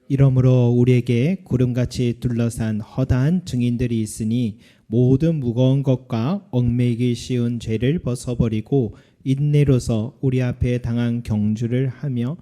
이러므로 우리에게 구름같이 둘러싼 허다한 증인들이 있으니 모든 무거운 것과 얽매이기 쉬운 죄를 벗어버리고 인내로서 우리 앞에 당한 경주를 하며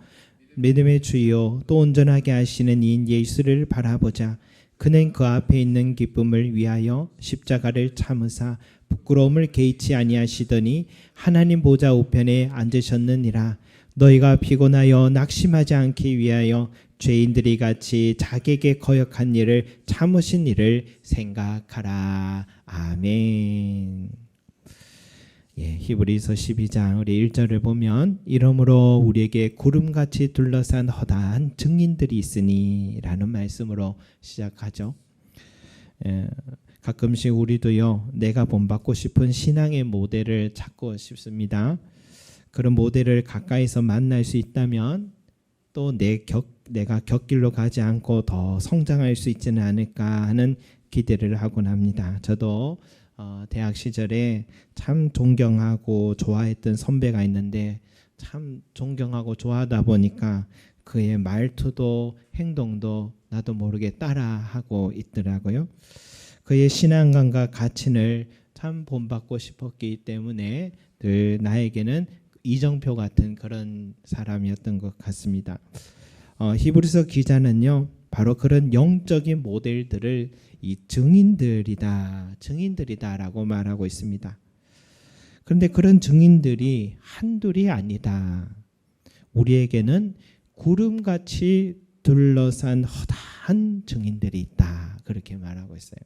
믿음의 주요 또 온전하게 하시는 이인 예수를 바라보자. 그는 그 앞에 있는 기쁨을 위하여 십자가를 참으사 부끄러움을 개의치 아니하시더니 하나님 보좌 우편에 앉으셨느니라. 너희가 피곤하여 낙심하지 않기 위하여 죄인들이 같이 자기에게 거역한 일을 참으신 일을 생각하라. 아멘. 히브리서 12장 우리 1절을 보면 이러므로 우리에게 구름같이 둘러싼 허다한 증인들이 있으니 라는 말씀으로 시작하죠. 가끔씩 우리도요, 내가 본받고 싶은 신앙의 모델을 찾고 싶습니다. 그런 모델을 가까이서 만날 수 있다면 또 내가 곁길로 가지 않고 더 성장할 수 있지는 않을까 하는 기대를 하곤 합니다. 저도 대학 시절에 참 존경하고 좋아했던 선배가 있는데 참 존경하고 좋아하다 보니까 그의 말투도 행동도 나도 모르게 따라하고 있더라고요. 그의 신앙관과 가치를 참 본받고 싶었기 때문에 늘 나에게는 이정표 같은 그런 사람이었던 것 같습니다. 히브리서 기자는요, 바로 그런 영적인 모델들을 이 증인들이다라고 말하고 있습니다. 그런데 그런 증인들이 한둘이 아니다. 우리에게는 구름같이 둘러싼 허다한 증인들이 있다. 그렇게 말하고 있어요.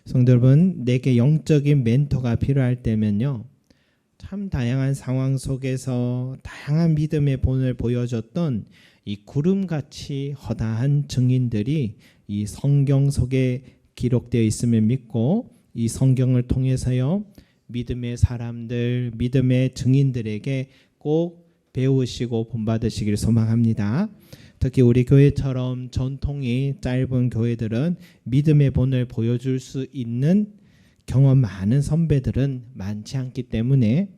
성도 여러분, 내게 영적인 멘토가 필요할 때면요, 참 다양한 상황 속에서 다양한 믿음의 본을 보여줬던 이 구름같이 허다한 증인들이 이 성경 속에 기록되어 있음을 믿고 이 성경을 통해서요, 믿음의 사람들, 믿음의 증인들에게 꼭 배우시고 본받으시길 소망합니다. 특히 우리 교회처럼 전통이 짧은 교회들은 믿음의 본을 보여줄 수 있는 경험 많은 선배들은 많지 않기 때문에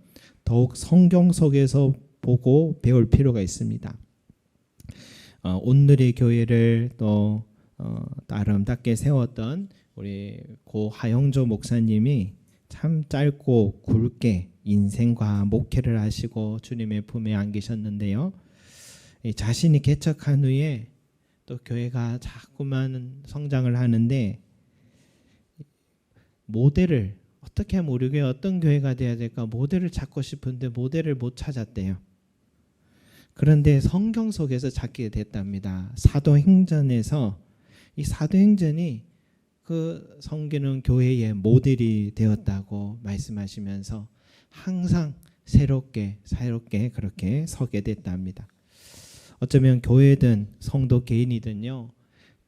더욱 성경 속에서 보고 배울 필요가 있습니다. 오늘의 교회를 또 아름답게 세웠던 우리 고 하영조 목사님이 참 짧고 굵게 인생과 목회를 하시고 주님의 품에 안기셨는데요. 자신이 개척한 후에 또 교회가 자꾸만 성장을 하는데 모델을 어떻게 하면 우리 교회 어떤 교회가 돼야 될까 모델을 찾고 싶은데 모델을 못 찾았대요. 그런데 성경 속에서 찾게 됐답니다. 사도행전에서 이 사도행전이 그 섬기는 교회의 모델이 되었다고 말씀하시면서 항상 새롭게 그렇게 서게 됐답니다. 어쩌면 교회든 성도 개인이든요,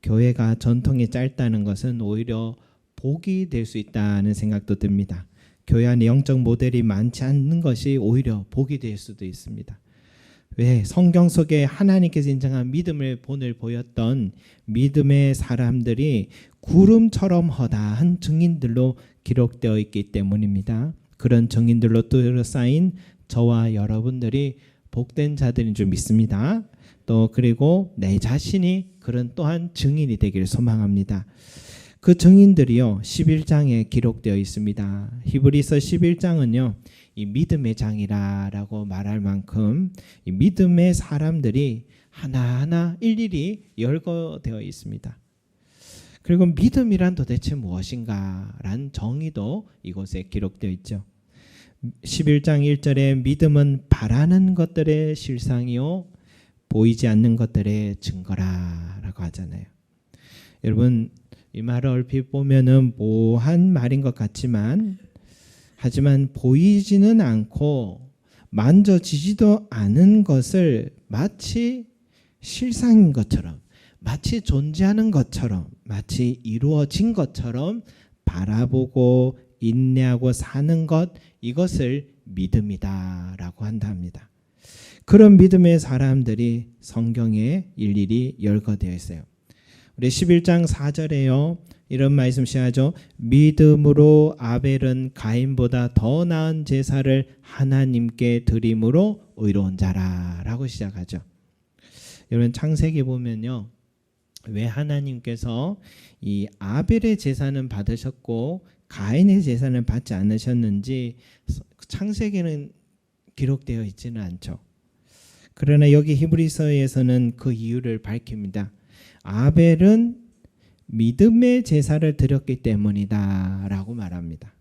교회가 전통이 짧다는 것은 오히려 복이 될 수 있다는 생각도 듭니다. 교회 안에 영적 모델이 많지 않는 것이 오히려 복이 될 수도 있습니다. 왜? 성경 속에 하나님께서 인정한 믿음의 본을 보였던 믿음의 사람들이 구름처럼 허다한 증인들로 기록되어 있기 때문입니다. 그런 증인들로 둘러싸인 저와 여러분들이 복된 자들인 줄 믿습니다. 또 그리고 내 자신이 그런 또한 증인이 되기를 소망합니다. 그 증인들이요, 11장에 기록되어 있습니다. 히브리서 11장은요, 이 믿음의 장이라고 말할 만큼 이 믿음의 사람들이 하나하나 일일이 열거되어 있습니다. 그리고 믿음이란 도대체 무엇인가라는 정의도 이곳에 기록되어 있죠. 11장 1절에 믿음은 바라는 것들의 실상이요 보이지 않는 것들의 증거라라고 하잖아요. 여러분, 이 말을 얼핏 보면은 모호한 말인 것 같지만 하지만 보이지는 않고 만져지지도 않은 것을 마치 실상인 것처럼, 마치 존재하는 것처럼, 마치 이루어진 것처럼 바라보고 인내하고 사는 것, 이것을 믿음이다라고 한답니다. 그런 믿음의 사람들이 성경에 일일이 열거되어 있어요. 우리 11장 4절에요. 이런 말씀 시작하죠. 믿음으로 아벨은 가인보다 더 나은 제사를 하나님께 드림으로 의로운 자라라고 시작하죠. 여러분 창세기 보면요. 왜 하나님께서 이 아벨의 제사는 받으셨고 가인의 제사는 받지 않으셨는지 창세기는 기록되어 있지는 않죠. 그러나 여기 히브리서에서는 그 이유를 밝힙니다. 아벨은 믿음의 제사를 드렸기 때문이다 라고 말합니다.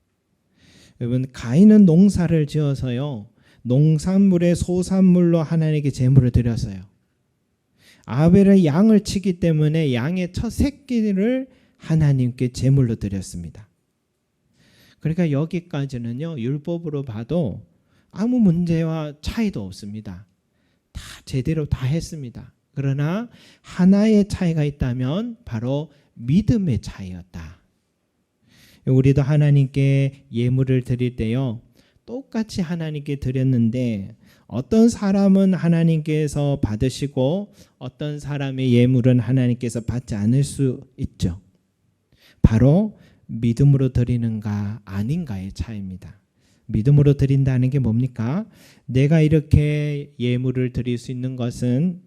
여러분 가인은 농사를 지어서요. 농산물의 소산물로 하나님께 제물을 드렸어요. 아벨은 양을 치기 때문에 양의 첫 새끼를 하나님께 제물로 드렸습니다. 그러니까 여기까지는요. 율법으로 봐도 아무 문제와 차이도 없습니다. 다 제대로 다 했습니다. 그러나 하나의 차이가 있다면 바로 믿음의 차이였다. 우리도 하나님께 예물을 드릴 때요. 똑같이 하나님께 드렸는데 어떤 사람은 하나님께서 받으시고 어떤 사람의 예물은 하나님께서 받지 않을 수 있죠. 바로 믿음으로 드리는가 아닌가의 차이입니다. 믿음으로 드린다는 게 뭡니까? 내가 이렇게 예물을 드릴 수 있는 것은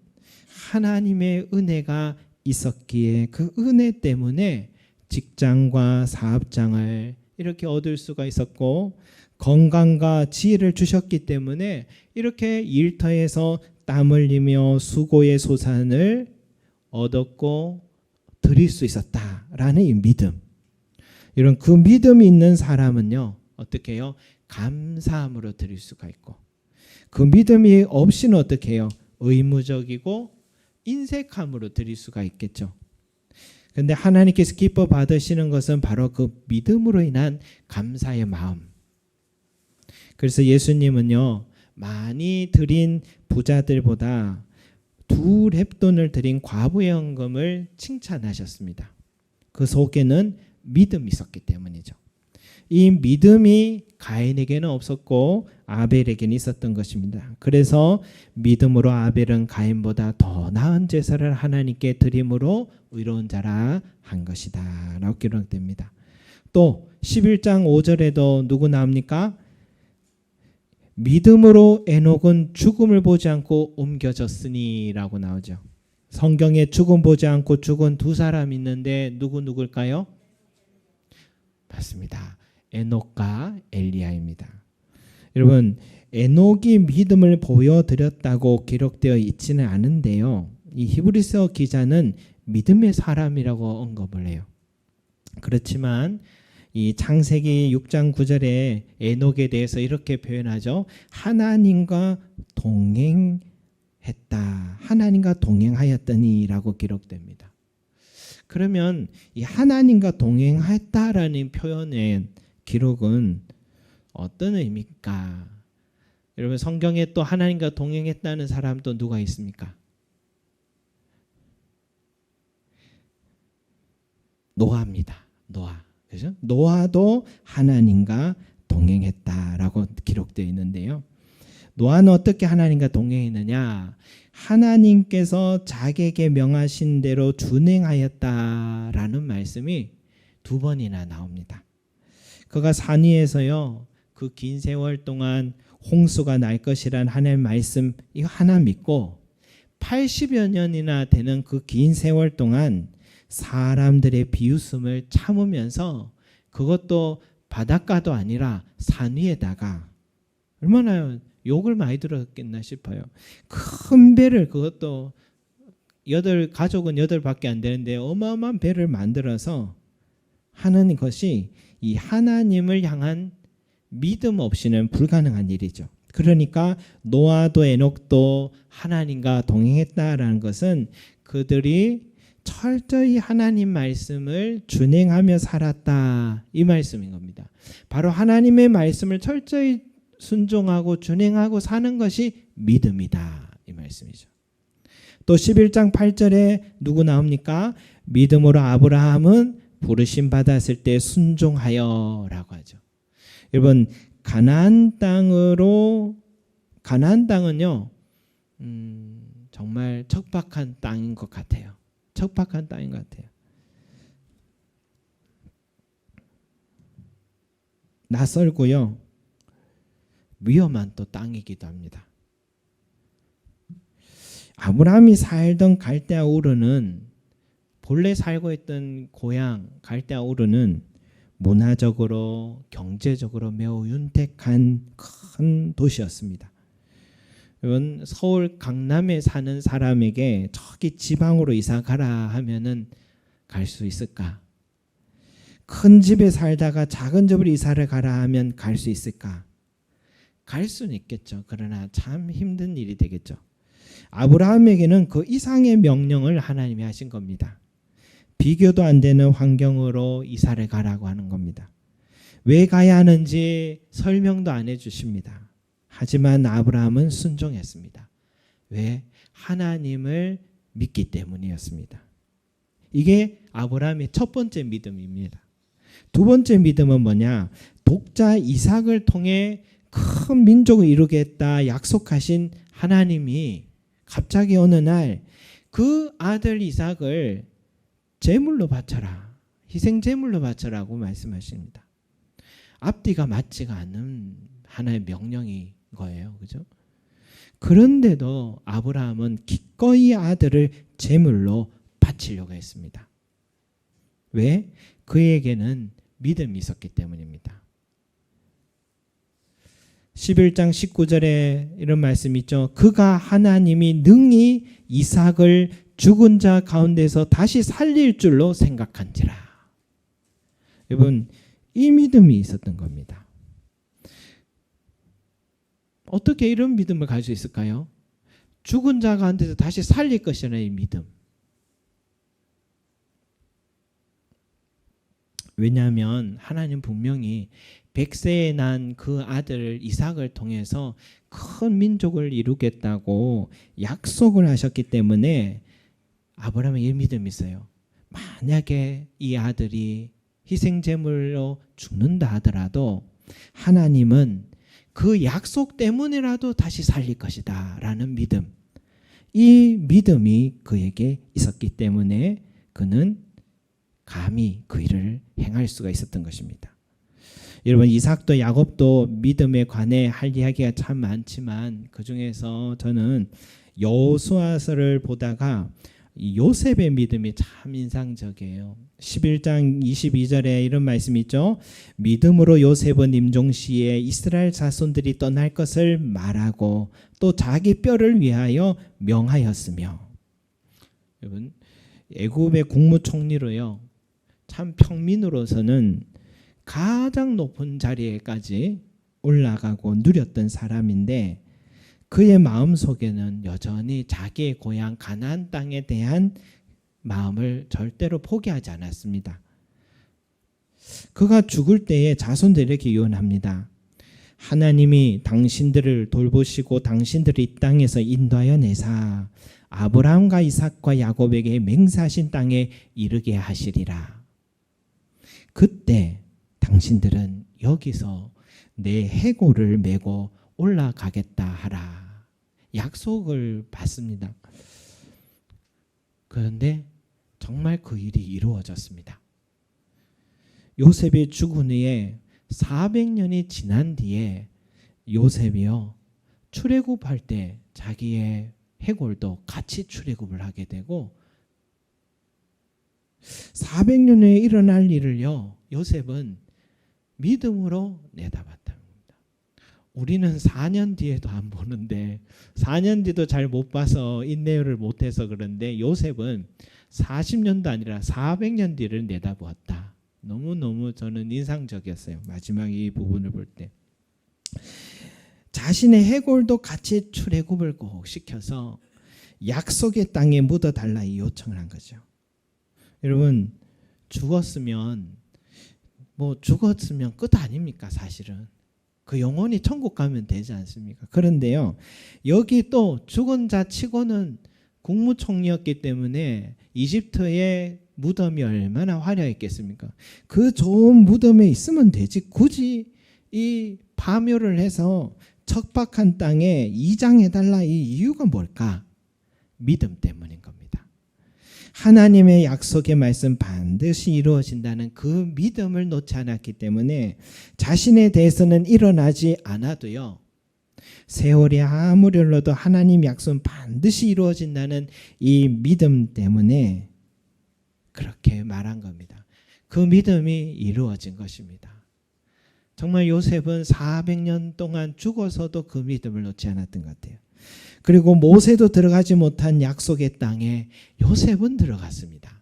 하나님의 은혜가 있었기에 그 은혜 때문에 직장과 사업장을 이렇게 얻을 수가 있었고 건강과 지혜를 주셨기 때문에 이렇게 일터에서 땀 흘리며 수고의 소산을 얻었고 드릴 수 있었다라는 이 믿음. 이런 그 믿음이 있는 사람은요. 어떻게 해요? 감사함으로 드릴 수가 있고 그 믿음이 없이는 어떻게 해요? 의무적이고 인색함으로 드릴 수가 있겠죠. 그런데 하나님께서 기뻐 받으시는 것은 바로 그 믿음으로 인한 감사의 마음. 그래서 예수님은요. 많이 드린 부자들보다 2렙돈을 드린 과부의 헌금을 칭찬하셨습니다. 그 속에는 믿음이 있었기 때문이죠. 이 믿음이 가인에게는 없었고 아벨에게는 있었던 것입니다. 그래서 믿음으로 아벨은 가인보다 더 나은 제사를 하나님께 드림으로 의로운 자라 한 것이다 라고 기록됩니다. 또 11장 5절에도 누구 나옵니까? 믿음으로 에녹은 죽음을 보지 않고 옮겨졌으니 라고 나오죠. 성경에 죽음 보지 않고 죽은 두 사람 있는데 누굴까요? 맞습니다. 에녹과 엘리야입니다. 여러분 에녹이 믿음을 보여드렸다고 기록되어 있지는 않은데요. 이 히브리서 기자는 믿음의 사람이라고 언급을 해요. 그렇지만 이 창세기 6장 9절에 에녹에 대해서 이렇게 표현하죠. 하나님과 동행했다. 하나님과 동행하였더니 라고 기록됩니다. 그러면 이 하나님과 동행했다라는 표현의 기록은 어떤 의미입니까? 여러분 성경에 또 하나님과 동행했다는 사람 또 누가 있습니까? 노아입니다. 노아. 그죠? 노아도 하나님과 동행했다라고 기록되어 있는데요. 노아는 어떻게 하나님과 동행했느냐? 하나님께서 자기에게 명하신 대로 준행하였다라는 말씀이 2번이나 나옵니다. 그가 산 위에서요. 그 긴 세월 동안 홍수가 날 것이란 하나님의 말씀 이거 하나 믿고 80여 년이나 되는 그 긴 세월 동안 사람들의 비웃음을 참으면서 그것도 바닷가도 아니라 산 위에다가 얼마나 욕을 많이 들었겠나 싶어요. 큰 배를 그것도 가족은 8밖에 안 되는데 어마어마한 배를 만들어서 하는 것이 이 하나님을 향한 믿음 없이는 불가능한 일이죠. 그러니까 노아도 에녹도 하나님과 동행했다라는 것은 그들이 철저히 하나님 말씀을 준행하며 살았다 이 말씀인 겁니다. 바로 하나님의 말씀을 철저히 순종하고 준행하고 사는 것이 믿음이다 이 말씀이죠. 또 11장 8절에 누구 나옵니까? 믿음으로 아브라함은 부르심 받았을 때 순종하여 라고 하죠. 여러분 가나안 땅은요 정말 척박한 땅인 것 같아요. 척박한 땅인 것 같아요. 낯설고요. 위험한 또 땅이기도 합니다. 아브라함이 살던 갈대아 우르는 본래 살고 있던 고향 갈대아 우르는 문화적으로 경제적으로 매우 윤택한 큰 도시였습니다. 여러분, 서울 강남에 사는 사람에게 저기 지방으로 이사 가라 하면은 갈 수 있을까? 큰 집에 살다가 작은 집으로 이사를 가라 하면 갈 수 있을까? 갈 수는 있겠죠. 그러나 참 힘든 일이 되겠죠. 아브라함에게는 그 이상의 명령을 하나님이 하신 겁니다. 비교도 안 되는 환경으로 이사를 가라고 하는 겁니다. 왜 가야 하는지 설명도 안 해주십니다. 하지만 아브라함은 순종했습니다. 왜? 하나님을 믿기 때문이었습니다. 이게 아브라함의 첫 번째 믿음입니다. 두 번째 믿음은 뭐냐? 독자 이삭을 통해 큰 민족을 이루겠다 약속하신 하나님이 갑자기 어느 날 그 아들 이삭을 제물로 바쳐라, 희생 제물로 바쳐라고 말씀하십니다. 앞뒤가 맞지가 않는 하나의 명령인 거예요, 그죠? 그런데도 아브라함은 기꺼이 아들을 제물로 바치려고 했습니다. 왜? 그에게는 믿음이 있었기 때문입니다. 11장 19절에 이런 말씀이 있죠. 그가 하나님이 능히 이삭을 죽은 자 가운데서 다시 살릴 줄로 생각한지라. 여러분, 이 믿음이 있었던 겁니다. 어떻게 이런 믿음을 가질 수 있을까요? 죽은 자 가운데서 다시 살릴 것이라는 이 믿음. 왜냐하면 하나님 분명히 100세에 난 그 아들 이삭을 통해서 큰 민족을 이루겠다고 약속을 하셨기 때문에 아브라함의 이 믿음이 있어요. 만약에 이 아들이 희생제물로 죽는다 하더라도 하나님은 그 약속 때문이라도 다시 살릴 것이다 라는 믿음. 이 믿음이 그에게 있었기 때문에 그는 감히 그 일을 행할 수가 있었던 것입니다. 여러분, 이삭도 야곱도 믿음에 관해 할 이야기가 참 많지만 그 중에서 저는 여호수아서를 보다가 요셉의 믿음이 참 인상적이에요. 11장 22절에 이런 말씀이 있죠. 믿음으로 요셉은 임종시에 이스라엘 자손들이 떠날 것을 말하고 또 자기 뼈를 위하여 명하였으며. 여러분, 애굽의 국무총리로요, 참 평민으로서는 가장 높은 자리에까지 올라가고 누렸던 사람인데 그의 마음속에는 여전히 자기의 고향 가나안 땅에 대한 마음을 절대로 포기하지 않았습니다. 그가 죽을 때에 자손들에게 이렇게 유언합니다. 하나님이 당신들을 돌보시고 당신들을 이 땅에서 인도하여 내사 아브라함과 이삭과 야곱에게 맹세하신 땅에 이르게 하시리라. 그때 당신들은 여기서 내 해골을 메고 올라가겠다 하라. 약속을 받습니다. 그런데 정말 그 일이 이루어졌습니다. 요셉이 죽은 후에 400년이 지난 뒤에 요셉이요, 출애굽할 때 자기의 해골도 같이 출애굽을 하게 되고 400년에 일어날 일을요, 요셉은 믿음으로 내다봤답니다. 우리는 4년 뒤에도 안 보는데 4년 뒤도 잘 못 봐서 인내를 못해서 그런데 요셉은 40년도 아니라 400년 뒤를 내다보았다. 너무너무 저는 인상적이었어요. 마지막 이 부분을 볼 때. 자신의 해골도 같이 출애굽을 꼭 시켜서 약속의 땅에 묻어달라 이 요청을 한 거죠. 여러분, 죽었으면 끝 아닙니까? 사실은 그 영혼이 천국 가면 되지 않습니까? 그런데요, 여기 또 죽은 자 치고는 국무총리였기 때문에 이집트의 무덤이 얼마나 화려했겠습니까? 그 좋은 무덤에 있으면 되지 굳이 이 파묘를 해서 척박한 땅에 이장해달라 이 이유가 뭘까? 믿음 때문인 겁니다. 하나님의 약속의 말씀 반드시 이루어진다는 그 믿음을 놓지 않았기 때문에 자신에 대해서는 일어나지 않아도요, 세월이 아무리 흘러도 하나님 약속은 반드시 이루어진다는 이 믿음 때문에 그렇게 말한 겁니다. 그 믿음이 이루어진 것입니다. 정말 요셉은 400년 동안 죽어서도 그 믿음을 놓지 않았던 것 같아요. 그리고 모세도 들어가지 못한 약속의 땅에 요셉은 들어갔습니다.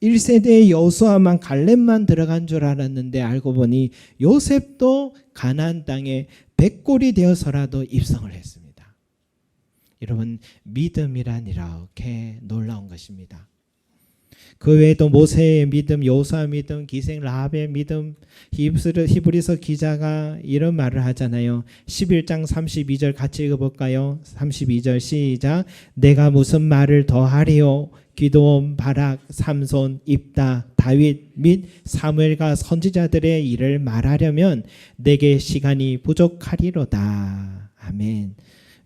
1세대의 여호수아만 갈렙만 들어간 줄 알았는데 알고 보니 요셉도 가나안 땅에 백골이 되어서라도 입성을 했습니다. 여러분, 믿음이란 이렇게 놀라운 것입니다. 그 외에도 모세의 믿음, 여호수아 믿음, 기생 라합의 믿음, 히브리서 기자가 이런 말을 하잖아요. 11장 32절 같이 읽어볼까요? 32절 시작. 내가 무슨 말을 더하리요? 기드온, 바락, 삼손, 입다, 다윗 및 사무엘과 선지자들의 일을 말하려면 내게 시간이 부족하리로다. 아멘.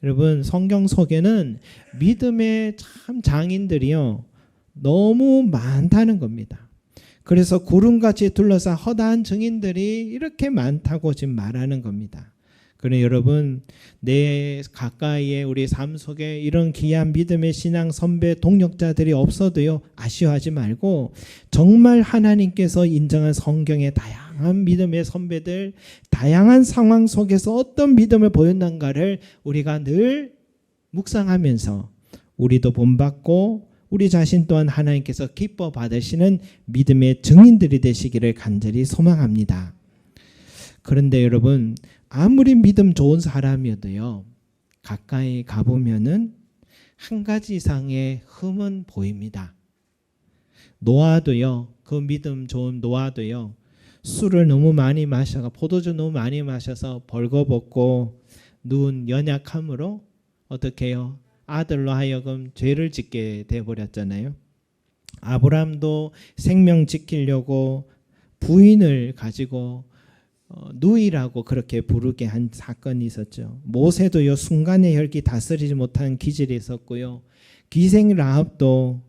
여러분, 성경 속에는 믿음의 참 장인들이요 너무 많다는 겁니다. 그래서 구름같이 둘러싸 허다한 증인들이 이렇게 많다고 지금 말하는 겁니다. 그러니 여러분, 내 가까이에 우리 삶 속에 이런 귀한 믿음의 신앙 선배 동력자들이 없어도요 아쉬워하지 말고 정말 하나님께서 인정한 성경의 다양한 믿음의 선배들, 다양한 상황 속에서 어떤 믿음을 보였는가를 우리가 늘 묵상하면서 우리도 본받고 우리 자신 또한 하나님께서 기뻐 받으시는 믿음의 증인들이 되시기를 간절히 소망합니다. 그런데 여러분, 아무리 믿음 좋은 사람이어도요 가까이 가보면은 한 가지 이상의 흠은 보입니다. 노아도요, 그 믿음 좋은 노아도요 술을 너무 많이 마셔서, 포도주 너무 많이 마셔서 벌거벗고 누운 연약함으로 어떻게 해요? 아들로 하여금 죄를 짓게 되어버렸잖아요. 아브라함도 생명 지키려고 부인을 가지고 누이라고 그렇게 부르게 한 사건이 있었죠. 모세도요 순간의 혈기 다스리지 못한 기질이 있었고요. 기생 라합도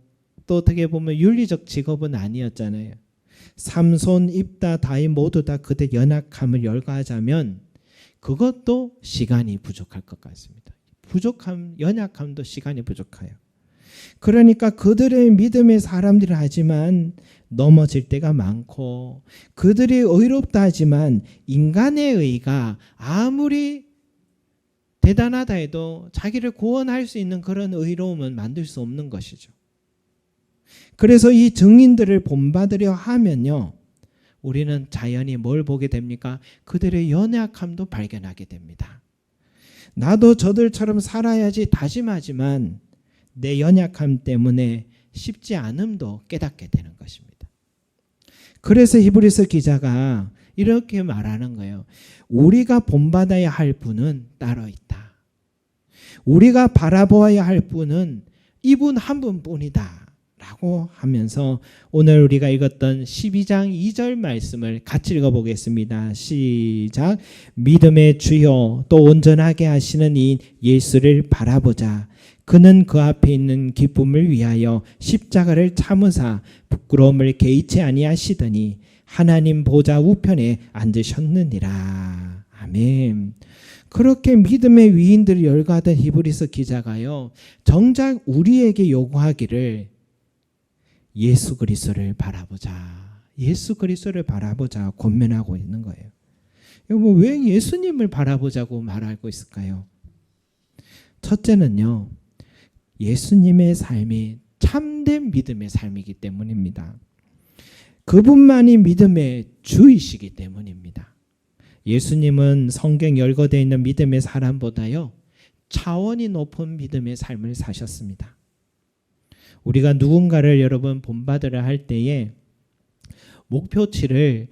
또 어떻게 보면 윤리적 직업은 아니었잖아요. 삼손, 입다, 다윗 모두 다 그들의 연약함을 열거하자면 그것도 시간이 부족할 것 같습니다. 연약함도 시간이 부족해요. 그러니까 그들의 믿음의 사람들이 하지만 넘어질 때가 많고 그들이 의롭다 하지만 인간의 의가 아무리 대단하다 해도 자기를 구원할 수 있는 그런 의로움은 만들 수 없는 것이죠. 그래서 이 증인들을 본받으려 하면요 우리는 자연히 뭘 보게 됩니까? 그들의 연약함도 발견하게 됩니다. 나도 저들처럼 살아야지 다짐하지만 내 연약함 때문에 쉽지 않음도 깨닫게 되는 것입니다. 그래서 히브리서 기자가 이렇게 말하는 거예요. 우리가 본받아야 할 분은 따로 있다. 우리가 바라보아야 할 분은 이분 한 분뿐이다 라고 하면서 오늘 우리가 읽었던 12장 2절 말씀을 같이 읽어보겠습니다. 시작. 믿음의 주요 또 온전하게 하시는 이 예수를 바라보자. 그는 그 앞에 있는 기쁨을 위하여 십자가를 참으사 부끄러움을 개의치 아니하시더니 하나님 보좌 우편에 앉으셨느니라. 아멘. 그렇게 믿음의 위인들을 열거하던 히브리서 기자가요 정작 우리에게 요구하기를 예수 그리스도를 바라보자. 예수 그리스도를 바라보자 권면하고 있는 거예요. 여러분, 왜 예수님을 바라보자고 말하고 있을까요? 첫째는요. 예수님의 삶이 참된 믿음의 삶이기 때문입니다. 그분만이 믿음의 주이시기 때문입니다. 예수님은 성경 열거되어 있는 믿음의 사람보다요. 차원이 높은 믿음의 삶을 사셨습니다. 우리가 누군가를 여러분 본받으려 할 때에 목표치를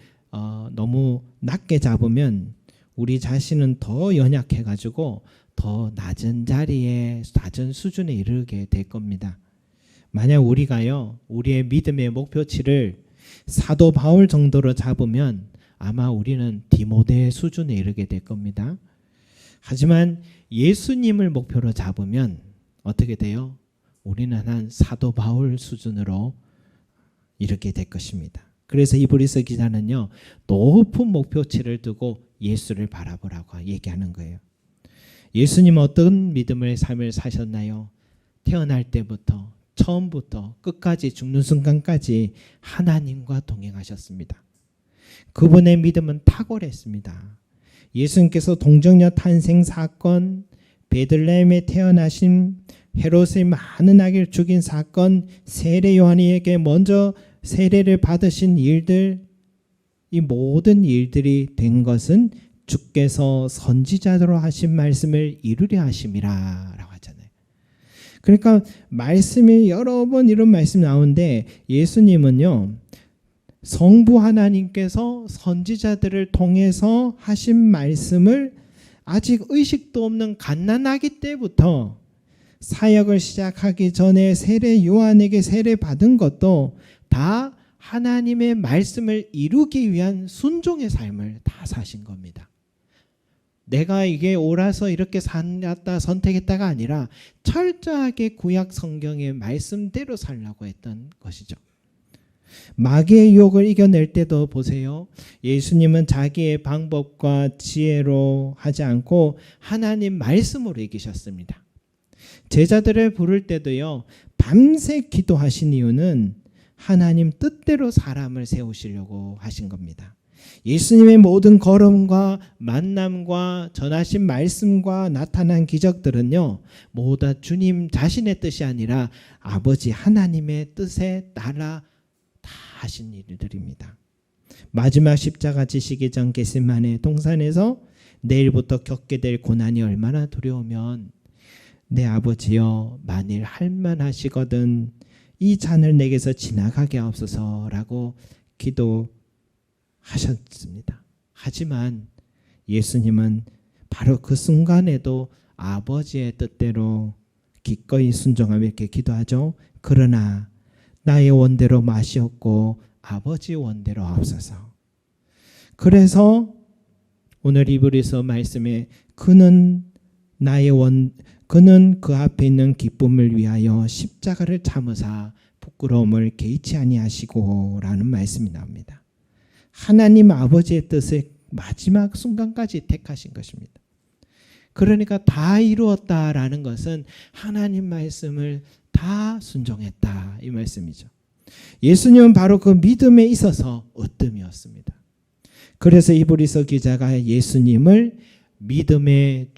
너무 낮게 잡으면 우리 자신은 더 연약해가지고 더 낮은 자리에 낮은 수준에 이르게 될 겁니다. 만약 우리가요 우리의 믿음의 목표치를 사도 바울 정도로 잡으면 아마 우리는 디모데 수준에 이르게 될 겁니다. 하지만 예수님을 목표로 잡으면 어떻게 돼요? 우리는 한 사도 바울 수준으로 이르게 될 것입니다. 그래서 히브리서 기자는요 높은 목표치를 두고 예수를 바라보라고 얘기하는 거예요. 예수님 어떤 믿음의 삶을 사셨나요? 태어날 때부터 처음부터 끝까지 죽는 순간까지 하나님과 동행하셨습니다. 그분의 믿음은 탁월했습니다. 예수님께서 동정녀 탄생 사건, 베들레헴에 태어나신 헤롯의 많은 아기를 죽인 사건, 세례 요한에게 먼저 세례를 받으신 일들, 이 모든 일들이 된 것은 주께서 선지자로 하신 말씀을 이루려 하심이라 라고 하잖아요. 그러니까 말씀이 여러 번 이런 말씀 나오는데 예수님은요, 성부 하나님께서 선지자들을 통해서 하신 말씀을 아직 의식도 없는 갓난아기 때부터 사역을 시작하기 전에 세례 요한에게 세례 받은 것도 다 하나님의 말씀을 이루기 위한 순종의 삶을 다 사신 겁니다. 내가 이게 옳아서 이렇게 살았다 선택했다가 아니라 철저하게 구약 성경의 말씀대로 살라고 했던 것이죠. 마귀의 유혹을 이겨낼 때도 보세요. 예수님은 자기의 방법과 지혜로 하지 않고 하나님 말씀으로 이기셨습니다. 제자들을 부를 때도요, 밤새 기도하신 이유는 하나님 뜻대로 사람을 세우시려고 하신 겁니다. 예수님의 모든 걸음과 만남과 전하신 말씀과 나타난 기적들은요, 모두 주님 자신의 뜻이 아니라 아버지 하나님의 뜻에 따라 다 하신 일들입니다. 마지막 십자가 지시기 전 겟세마네 동산에서 내일부터 겪게 될 고난이 얼마나 두려우면 내 아버지여 만일 할만하시거든 이 잔을 내게서 지나가게 하옵소서라고 기도하셨습니다. 하지만 예수님은 바로 그 순간에도 아버지의 뜻대로 기꺼이 순종하며 이렇게 기도하죠. 그러나 나의 원대로 마시옵고 아버지 원대로 하옵소서. 그래서 오늘 이브리서 말씀에 그는 그 앞에 있는 기쁨을 위하여 십자가를 참으사 부끄러움을 개의치 아니하시고 라는 말씀이 나옵니다. 하나님 아버지의 뜻을 마지막 순간까지 택하신 것입니다. 그러니까 다 이루었다라는 것은 하나님 말씀을 다 순종했다 이 말씀이죠. 예수님은 바로 그 믿음에 있어서 으뜸이었습니다. 그래서 이브리서 기자가 예수님을 믿음의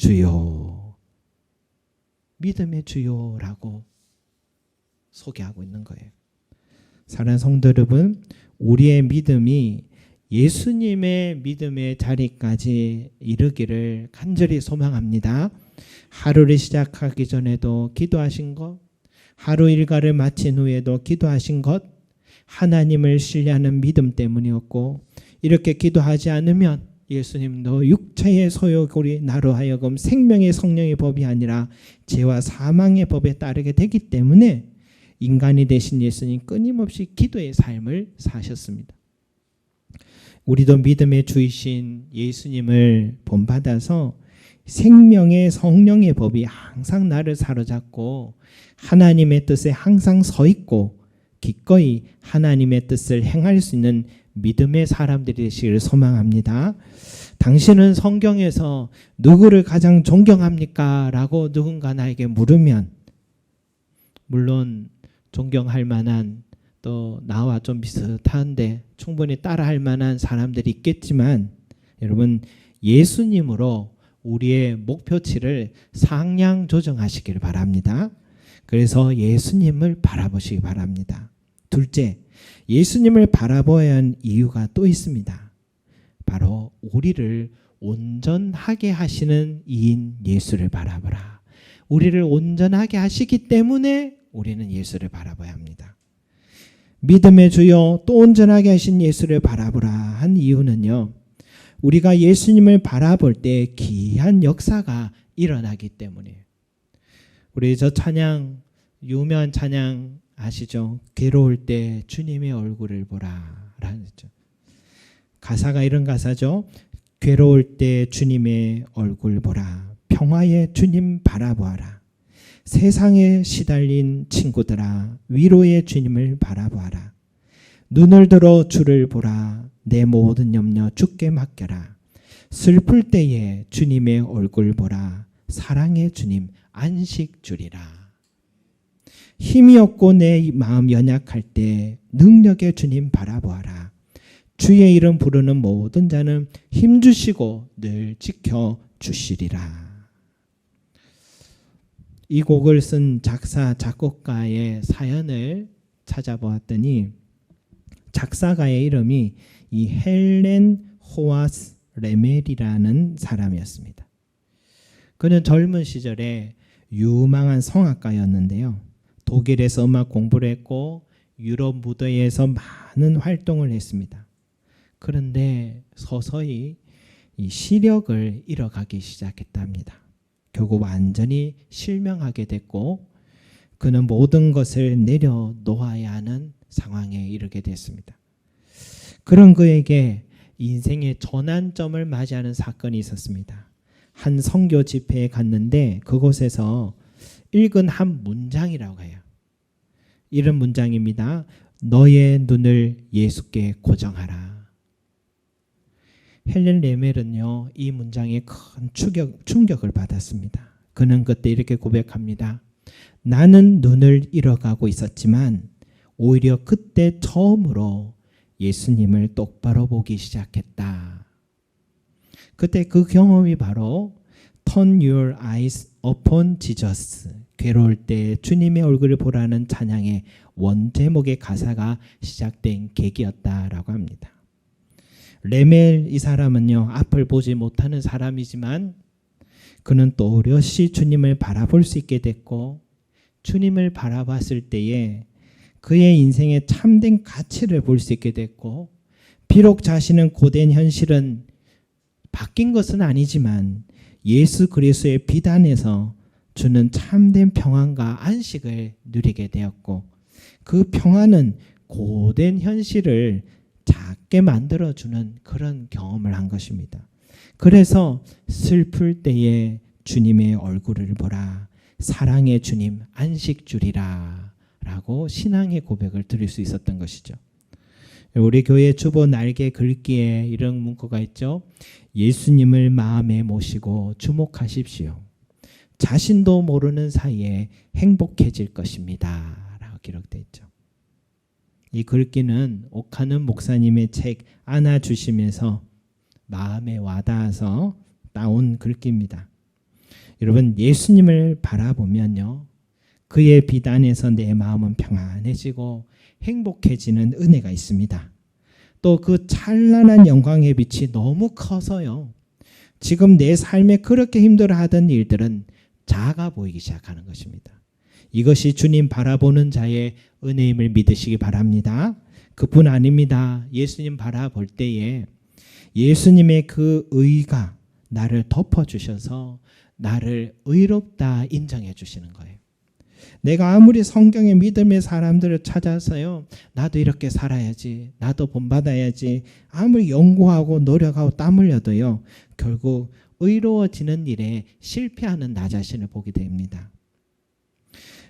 주요라고 소개하고 있는 거예요. 사랑하는 성도 여러분, 우리의 믿음이 예수님의 믿음의 자리까지 이르기를 간절히 소망합니다. 하루를 시작하기 전에도 기도하신 것, 하루 일과를 마친 후에도 기도하신 것, 하나님을 신뢰하는 믿음 때문이었고, 이렇게 기도하지 않으면 예수님도 육체의 소욕이 나로 하여금 생명의 성령의 법이 아니라 죄와 사망의 법에 따르게 되기 때문에 인간이 되신 예수님 끊임없이 기도의 삶을 사셨습니다. 우리도 믿음의 주이신 예수님을 본받아서 생명의 성령의 법이 항상 나를 사로잡고 하나님의 뜻에 항상 서 있고 기꺼이 하나님의 뜻을 행할 수 있는 믿음의 사람들이 되시기를 소망합니다. 당신은 성경에서 누구를 가장 존경합니까? 라고 누군가 나에게 물으면 물론 존경할 만한 또 나와 좀 비슷한데 충분히 따라할 만한 사람들이 있겠지만 여러분 예수님으로 우리의 목표치를 상향 조정하시기를 바랍니다. 그래서 예수님을 바라보시기 바랍니다. 둘째, 예수님을 바라보아야 하는 이유가 또 있습니다. 바로 우리를 온전하게 하시는 이인 예수를 바라보라. 우리를 온전하게 하시기 때문에 우리는 예수를 바라봐야 합니다. 믿음의 주여 또 온전하게 하신 예수를 바라보라 한 이유는요, 우리가 예수님을 바라볼 때 기이한 역사가 일어나기 때문이에요. 우리 저 찬양, 유명한 찬양 아시죠? 괴로울 때 주님의 얼굴을 보라 라는 거죠. 가사가 이런 가사죠. 괴로울 때 주님의 얼굴 보라. 평화의 주님 바라보아라. 세상에 시달린 친구들아 위로의 주님을 바라보아라. 눈을 들어 주를 보라. 내 모든 염려 주께 맡겨라. 슬플 때에 주님의 얼굴 보라. 사랑의 주님 안식 주리라. 힘이 없고 내 마음 연약할 때 능력의 주님 바라보아라. 주의 이름 부르는 모든 자는 힘주시고 늘 지켜주시리라. 이 곡을 쓴 작사 작곡가의 사연을 찾아보았더니 작사가의 이름이 이 헬렌 호아스 레멜이라는 사람이었습니다. 그는 젊은 시절에 유망한 성악가였는데요. 독일에서 음악 공부를 했고 유럽 무대에서 많은 활동을 했습니다. 그런데 서서히 이 시력을 잃어가기 시작했답니다. 결국 완전히 실명하게 됐고 그는 모든 것을 내려놓아야 하는 상황에 이르게 됐습니다. 그런 그에게 인생의 전환점을 맞이하는 사건이 있었습니다. 한 선교 집회에 갔는데 그곳에서 읽은 한 문장이라고 해요. 이런 문장입니다. 너의 눈을 예수께 고정하라. 헬렌 레멜은요, 이 문장에 큰 충격을 받았습니다. 그는 그때 이렇게 고백합니다. 나는 눈을 잃어가고 있었지만 오히려 그때 처음으로 예수님을 똑바로 보기 시작했다. 그때 그 경험이 바로 Turn your eyes upon Jesus. 괴로울 때 주님의 얼굴을 보라는 찬양의 원제목의 가사가 시작된 계기였다라고 합니다. 레멜 이 사람은요, 앞을 보지 못하는 사람이지만 그는 또 어렴시 주님을 바라볼 수 있게 됐고 주님을 바라봤을 때에 그의 인생의 참된 가치를 볼 수 있게 됐고 비록 자신은 고된 현실은 바뀐 것은 아니지만 예수 그리스도의 비단에서 주는 참된 평안과 안식을 누리게 되었고 그 평안은 고된 현실을 작게 만들어주는 그런 경험을 한 것입니다. 그래서 슬플 때에 주님의 얼굴을 보라. 사랑의 주님 안식 주리라 라고 신앙의 고백을 드릴 수 있었던 것이죠. 우리 교회 주보 날개 글귀에 이런 문구가 있죠. 예수님을 마음에 모시고 주목하십시오. 자신도 모르는 사이에 행복해질 것입니다 라고 기록되어 있죠. 이 글귀는 옥하는 목사님의 책 안아주시면서 마음에 와닿아서 따온 글귀입니다. 여러분, 예수님을 바라보면요, 그의 비단에서 내 마음은 평안해지고 행복해지는 은혜가 있습니다. 또 그 찬란한 영광의 빛이 너무 커서요, 지금 내 삶에 그렇게 힘들어하던 일들은 작아 보이기 시작하는 것입니다. 이것이 주님 바라보는 자의 은혜임을 믿으시기 바랍니다. 그뿐 아닙니다. 예수님 바라볼 때에 예수님의 그 의가 나를 덮어주셔서 나를 의롭다 인정해 주시는 거예요. 내가 아무리 성경의 믿음의 사람들을 찾아서요, 나도 이렇게 살아야지, 나도 본받아야지 아무리 연구하고 노력하고 땀 흘려도요, 결국 의로워지는 일에 실패하는 나 자신을 보게 됩니다.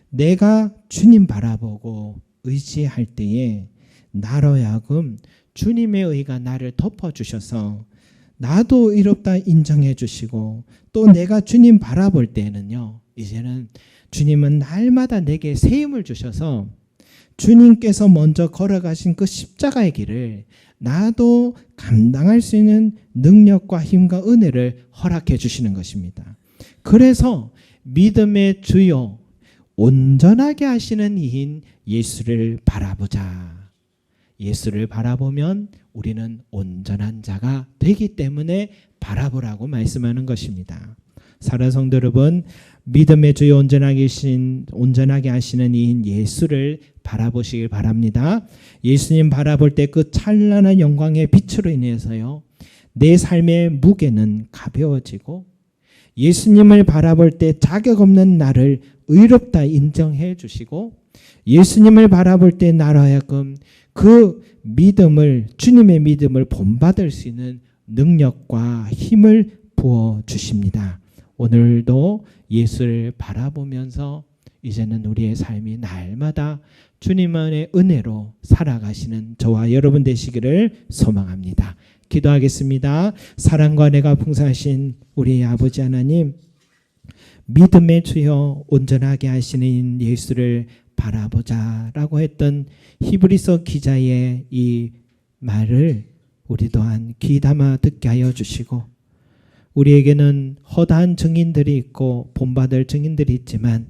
내가 주님 바라보고 의지할 때에 나로 하여금 주님의 의가 나를 덮어주셔서 나도 의롭다 인정해 주시고 또 내가 주님 바라볼 때는요, 이제는 주님은 날마다 내게 새 힘을 주셔서 주님께서 먼저 걸어가신 그 십자가의 길을 나도 감당할 수 있는 능력과 힘과 은혜를 허락해 주시는 것입니다. 그래서 믿음의 주요 온전하게 하시는 이인 예수를 바라보자. 예수를 바라보면 우리는 온전한 자가 되기 때문에 바라보라고 말씀하는 것입니다. 사랑하는 성도 여러분, 믿음의 주요 온전하게 하시는 이인 예수를 바라보시길 바랍니다. 예수님 바라볼 때 그 찬란한 영광의 빛으로 인해서요, 내 삶의 무게는 가벼워지고 예수님을 바라볼 때 자격 없는 나를 의롭다 인정해 주시고 예수님을 바라볼 때 나로 하여금 그 믿음을, 주님의 믿음을 본받을 수 있는 능력과 힘을 부어 주십니다. 오늘도 예수를 바라보면서 이제는 우리의 삶이 날마다 주님의 은혜로 살아가시는 저와 여러분 되시기를 소망합니다. 기도하겠습니다. 사랑과 은혜가 풍성하신 우리 아버지 하나님, 믿음의 주여 온전하게 하시는 예수를 바라보자라고 했던 히브리서 기자의 이 말을 우리 또한 귀담아 듣게 하여 주시고, 우리에게는 허다한 증인들이 있고 본받을 증인들이 있지만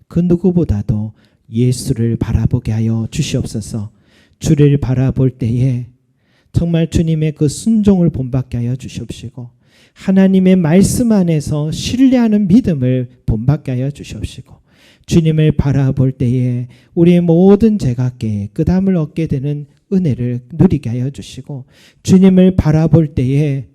그 누구보다도 예수를 바라보게 하여 주시옵소서. 주를 바라볼 때에 정말 주님의 그 순종을 본받게 하여 주시옵시고, 하나님의 말씀 안에서 신뢰하는 믿음을 본받게 하여 주시옵시고, 주님을 바라볼 때에 우리의 모든 죄가 깨끗함을 얻게 되는 은혜를 누리게 하여 주시고, 주님을 바라볼 때에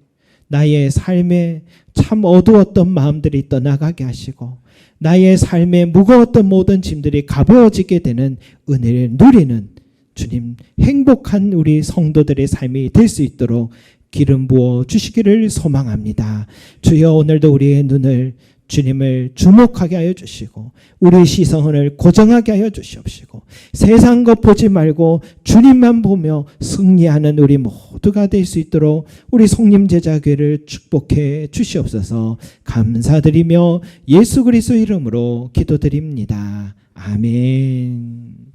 나의 삶에 참 어두웠던 마음들이 떠나가게 하시고, 나의 삶에 무거웠던 모든 짐들이 가벼워지게 되는 은혜를 누리는 주님 행복한 우리 성도들의 삶이 될 수 있도록 기름 부어 주시기를 소망합니다. 주여 오늘도 우리의 눈을 주님을 주목하게 하여 주시고 우리의 시선을 고정하게 하여 주시옵시고, 세상 것 보지 말고 주님만 보며 승리하는 우리 모두가 될 수 있도록 우리 성림 제자교회를 축복해 주시옵소서. 감사드리며 예수 그리스도 이름으로 기도드립니다. 아멘.